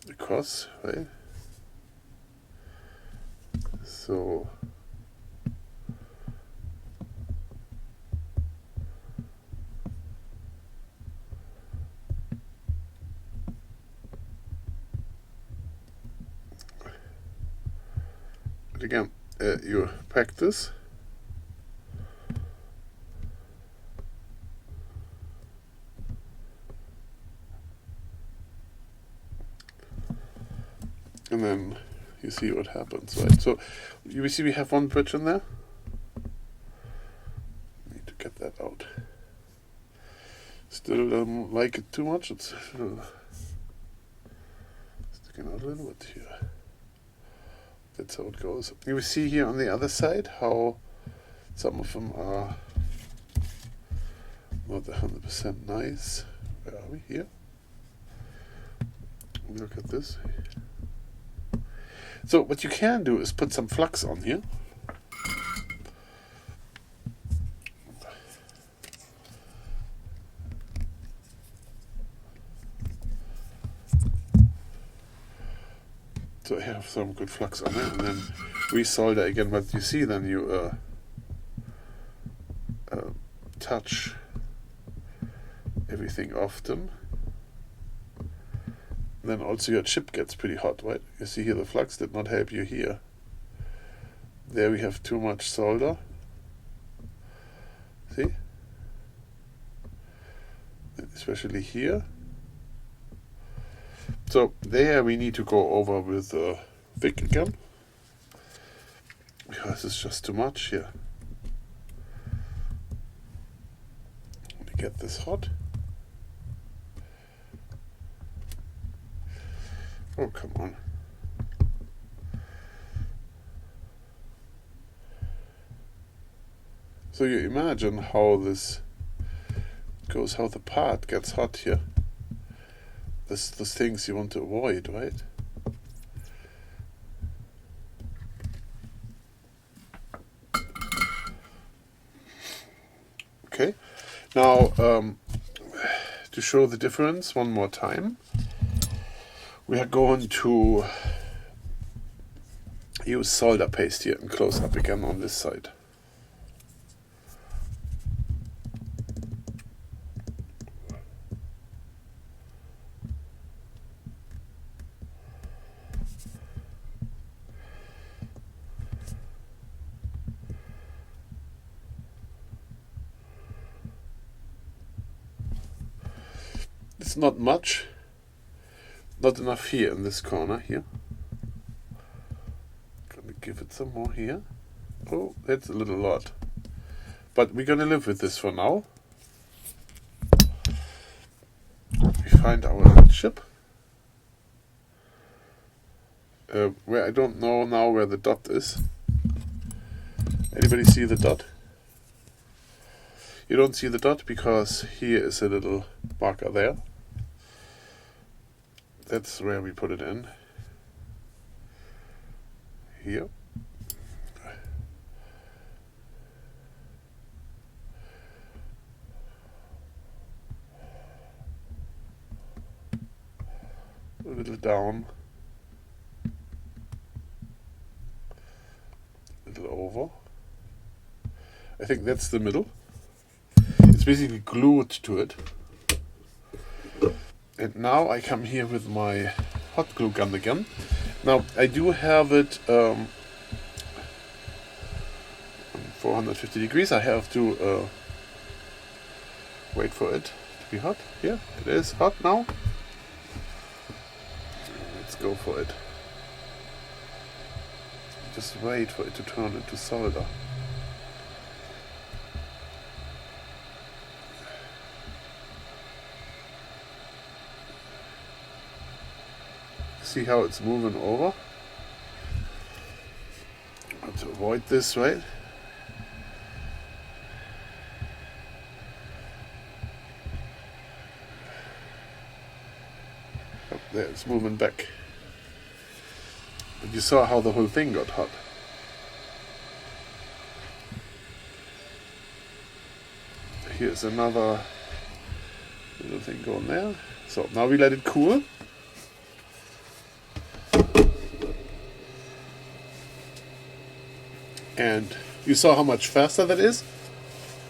across, right? So but again, you practice. And then you see what happens, right? So you see we have one bridge in there. Need to get that out. Still don't like it too much. It's sticking out a little bit here. That's how it goes. You see here on the other side how some of them are not 100% nice. Where are we? Here. Look at this. So what you can do is put some flux on here. So I have some good flux on it, and then resolder again. But you see, then you touch everything often. Then also your chip gets pretty hot, right? You see here the flux did not help you here. There we have too much solder. See? Especially here. So there we need to go over with Vic again, because it's just too much here. Let me get this hot. Oh, come on. So you imagine how this goes, how the part gets hot here. This the things you want to avoid, right? Okay. Now, to show the difference one more time, we are going to use solder paste here and close up again on this side. It's not much, not enough here in this corner here. Gonna give it some more here. Oh, that's a little lot. But we're gonna live with this for now. We find our chip. Where I don't know now where the dot is. Anybody see the dot? You don't see the dot because here is a little marker there. That's where we put it in. Here. A little down. A little over. I think that's the middle. It's basically glued to it. And now I come here with my hot glue gun again. Now I do have it 450 degrees. I have to wait for it to be hot. Yeah, it is hot now. Let's go for it. Just wait for it to turn into solder. See how it's moving over? To avoid this, right? Oh, there, it's moving back. But you saw how the whole thing got hot. Here's another little thing going there. So now we let it cool. And you saw how much faster that is?